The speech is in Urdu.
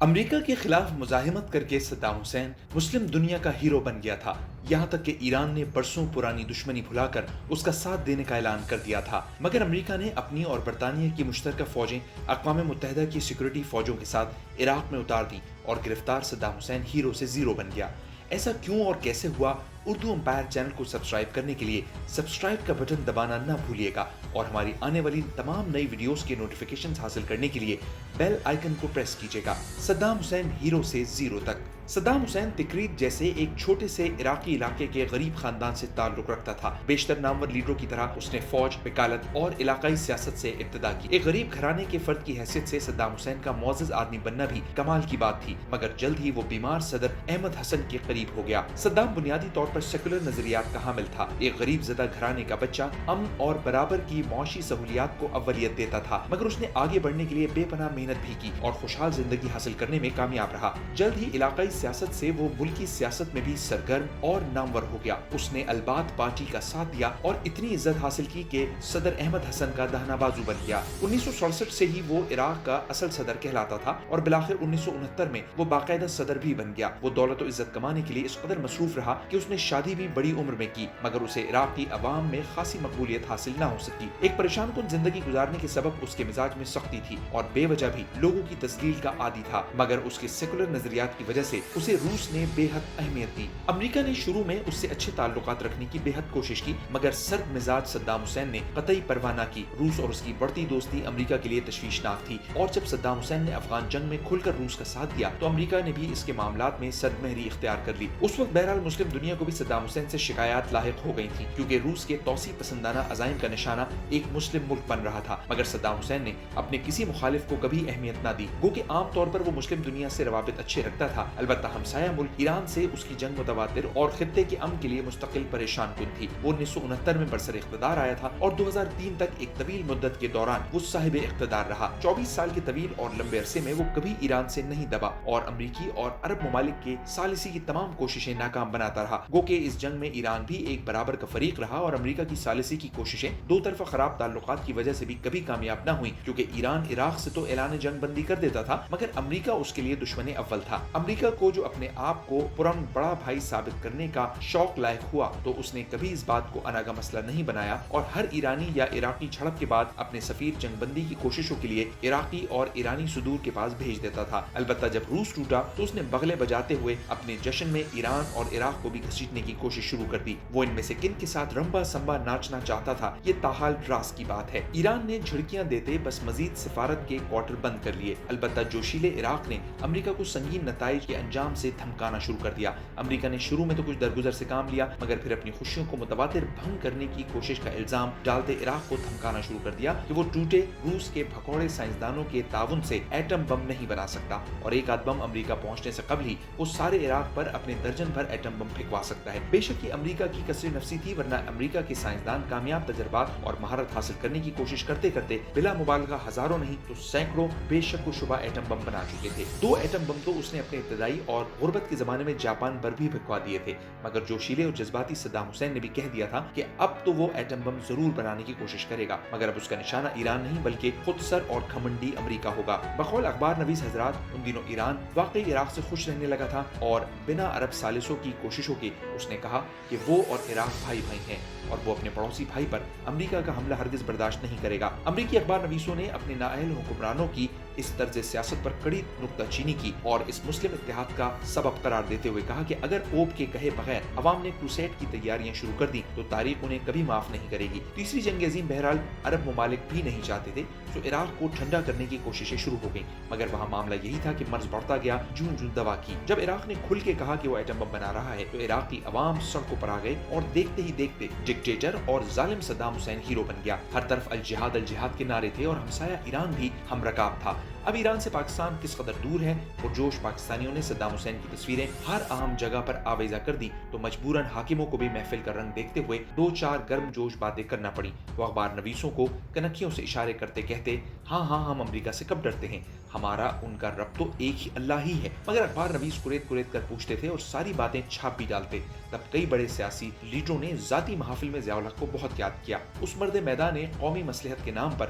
امریکہ کے خلاف مزاحمت کر کے صدام حسین مسلم دنیا کا ہیرو بن گیا تھا، یہاں تک کہ ایران نے برسوں پرانی دشمنی بھلا کر اس کا ساتھ دینے کا اعلان کر دیا تھا، مگر امریکہ نے اپنی اور برطانیہ کی مشترکہ فوجیں اقوام متحدہ کی سیکورٹی فوجوں کے ساتھ عراق میں اتار دیں اور گرفتار صدام حسین ہیرو سے زیرو بن گیا۔ ایسا کیوں اور کیسے ہوا؟ اردو امپائر چینل کو سبسکرائب کرنے کے لیے سبسکرائب کا بٹن دبانا نہ بھولیے گا اور ہماری آنے والی تمام نئی ویڈیوز کے نوٹیفیکیشنز حاصل کرنے کے لیے بیل آئیکن کو پریس کیجیے گا۔ صدام حسین ہیرو سے زیرو تک۔ صدام حسین تکریت جیسے ایک چھوٹے سے عراقی علاقے کے غریب خاندان سے تعلق رکھتا تھا۔ بیشتر نامور لیڈروں کی طرح اس نے فوج، وکالت اور علاقائی سیاست سے ابتدا کی۔ ایک غریب گھرانے کے فرد کی حیثیت سے صدام حسین کا معزز آدمی بننا بھی کمال کی بات تھی، مگر جلد ہی وہ بیمار صدر احمد حسن کے قریب ہو گیا۔ صدام بنیادی طور پر سیکولر نظریات کا حامل تھا۔ ایک غریب زدہ گھرانے کا بچہ امن اور برابر کی معاشی سہولیات کو اولیت دیتا تھا، مگر اس نے آگے بڑھنے کے لیے بے پناہ محنت بھی کی اور خوشحال زندگی حاصل کرنے میں کامیاب رہا۔ جلد ہی علاقائی سیاست سے وہ ملکی سیاست میں بھی سرگرم اور نامور ہو گیا۔ اس نے البات پارٹی کا ساتھ دیا اور اتنی عزت حاصل کی کہ صدر احمد حسن کا دہنا بازو بن گیا۔ 1967 سے ہی وہ عراق کا اصل صدر کہلاتا تھا اور بالآخر 1969 میں وہ باقاعدہ صدر بھی بن گیا۔ وہ دولت و عزت کمانے کے لیے اس قدر مصروف رہا کہ اس نے شادی بھی بڑی عمر میں کی، مگر اسے عراقی عوام میں خاصی مقبولیت حاصل نہ ہو سکی۔ ایک پریشان کن زندگی گزارنے کے سبب اس کے مزاج میں سختی تھی اور بے وجہ بھی لوگوں کی تذلیل کا عادی تھا، مگر اس کے سیکولر نظریات کی وجہ سے اسے روس نے بے حد اہمیت دی۔ امریکہ نے شروع میں اس سے اچھے تعلقات رکھنے کی بے حد کوشش کی، مگر سرد مزاج صدام حسین نے قطعی پرواہ نہ کی۔ روس اور اس کی بڑھتی دوستی امریکہ کے لیے تشویشناک تھی اور جب صدام حسین نے افغان جنگ میں کھل کر روس کا ساتھ دیا تو امریکہ نے بھی اس کے معاملات میں سرد مہری اختیار کر لی۔ اس وقت بہرحال مسلم دنیا کو بھی صدام حسین سے شکایات لاحق ہو گئی تھیں، کیونکہ روس کے توسیع پسندانہ عزائم کا نشانہ ایک مسلم ملک بن رہا تھا، مگر صدام حسین نے اپنے کسی مخالف کو کبھی اہمیت نہ دی، گو کہ عام طور پر وہ مسلم دنیا سے روابط اچھے رکھتا تھا۔ البتہ ہمسایہ ملک ایران سے اس کی جنگ متواتر اور خطے کے امن کے لیے مستقل پریشان کن تھی۔ وہ 1969 میں برسر اقتدار آیا تھا اور 2003 تک ایک طویل مدت کے دوران وہ صاحب اقتدار رہا۔ 24 سال کے طویل اور لمبے عرصے میں وہ کبھی ایران سے نہیں دبا اور امریکی اور عرب ممالک کے ثالثی کی تمام کوششیں ناکام بناتا رہا، گو کہ اس جنگ میں ایران بھی ایک برابر کا فریق رہا اور امریکہ کی ثالثی کی کوششیں دو طرفہ خراب تعلقات کی وجہ سے بھی کبھی کامیاب نہ ہوئیں، کیونکہ ایران عراق سے تو اعلان جنگ بندی کر دیتا تھا، مگر امریکہ اس کے لیے دشمن اول تھا۔ امریکہ کو جو اپنے آپ کو پرامن بڑا بھائی ثابت کرنے کا شوق لاحق ہوا تو اس نے کبھی اس بات کو انا کا مسئلہ نہیں بنایا اور ہر ایرانی یا عراقی جھڑپ کے بعد اپنے سفیر جنگ بندی کی کوششوں کے لیے عراقی اور ایرانی صدور کے پاس بھیج دیتا تھا۔ البتہ جب روس ٹوٹا تو اس نے بغلے بجاتے ہوئے اپنے جشن میں ایران اور عراق کو بھی گھسیٹنے کی کوشش شروع کر دی۔ وہ ان میں سے کن کے ساتھ رمبا سمبا ناچنا چاہتا تھا یہ تاحال راز کی بات ہے۔ ایران نے جھڑکیاں دیتے بس مزید سفارت کے کوارٹر بند کر لیے۔ البتہ جوشیلے عراق نے امریکہ کو سنگین نتائج کے انجام سے دھمکانا شروع کر دیا۔ امریکہ نے شروع میں تو کچھ درگزر سے کام لیا، مگر پھر اپنی خوشیوں کو متواتر بھنگ کرنے کی کوشش کا الزام ڈالتے عراق کو دھمکانا شروع کر دیا کہ وہ ٹوٹے روس کے بھگوڑے سائنسدانوں کے تعاون سے ایٹم بم نہیں بنا سکتا اور ایک آدھ بم امریکہ پہنچنے سے قبل ہی وہ سارے عراق پر اپنے درجن بھر ایٹم بم پھینکوا سکتا ہے۔ بے شک یہ امریکہ کی کثیر نفسی تھی، ورنہ امریکہ کے سائنسدان کامیاب تجربات اور مہارت حاصل کرنے کی کوشش کرتے کرتے بلا مبالغہ ہزاروں نہیں تو سینکڑوں بے شک و شبہ ایٹم بم بنا چکے تھے۔ 2 ایٹم بم تو اس نے اپنے ابتدائی اور غربت کے زمانے میں جاپان پر بھی پھینکوا دیے تھے، مگر جوشیلے اور جذباتی صدام حسین نے بھی کہہ دیا تھا کہ اب تو وہ ایٹم بم ضرور بنانے کی کوشش کرے گا، مگر اب اس کا نشانہ ایران نہیں بلکہ خود سر اور گھمنڈی امریکہ ہوگا۔ بقول اخبار نویس حضرات ان دنوں ایران واقعی عراق سے خوش رہنے لگا تھا اور بنا عرب ثالثوں کی کوششوں کے اس نے کہا کہ وہ اور عراق بھائی بھائی ہیں اور وہ اپنے پڑوسی بھائی پر امریکہ کا حملہ ہرگز برداشت نہیں کرے گا۔ امریکی اخبار نویسوں نے اپنے نااہل حکمرانوں کی اس طرز سیاست پر کڑی نکتہ چینی کی اور اس مسلم اتحاد کا سبب قرار دیتے ہوئے کہا کہ اگر اوپ کے کہے بغیر عوام نے کروسیڈ کی تیاریاں شروع کر دی تو تاریخ انہیں کبھی معاف نہیں کرے گی۔ تیسری جنگ عظیم بہرحال عرب ممالک بھی نہیں چاہتے تھے تو عراق کو ٹھنڈا کرنے کی کوششیں شروع ہو گئیں، مگر وہاں معاملہ یہی تھا کہ مرض بڑھتا گیا، جون جون دوا کی۔ جب عراق نے کھل کے کہا کہ وہ ایٹم بم بنا رہا ہے تو عراقی عوام سڑکوں پر آ گئے اور دیکھتے ہی دیکھتے ڈکٹیٹر اور ظالم صدام حسین ہیرو بن گیا۔ ہر طرف الجہاد الجہاد کے نعرے تھے اور ہمسایہ ایران بھی ہم رکاب تھا۔ اب ایران سے پاکستان کس قدر دور ہے، پرجوش پاکستانیوں نے صدام حسین کی تصویریں ہر عام جگہ پر آویزہ کر دی تو مجبوراً حاکموں کو بھی محفل کا رنگ دیکھتے ہوئے 2-4 گرم جوش باتیں کرنا پڑی۔ وہ اخبار نویسوں کو کنکھیوں سے اشارے کرتے کہتے، ہاں ہاں ہم امریکہ سے کب ڈرتے ہیں، ہمارا ان کا رب تو ایک ہی اللہ ہی ہے، مگر اخبار نویس کریت کریت کر پوچھتے تھے اور ساری باتیں چھاپ بھی ڈالتے۔ تب کئی بڑے سیاسی لیڈروں نے ذاتی محافل میں ضیاء الحق کو بہت یاد کیا۔ اس مرد میدان نے قومی مصلحت کے نام پر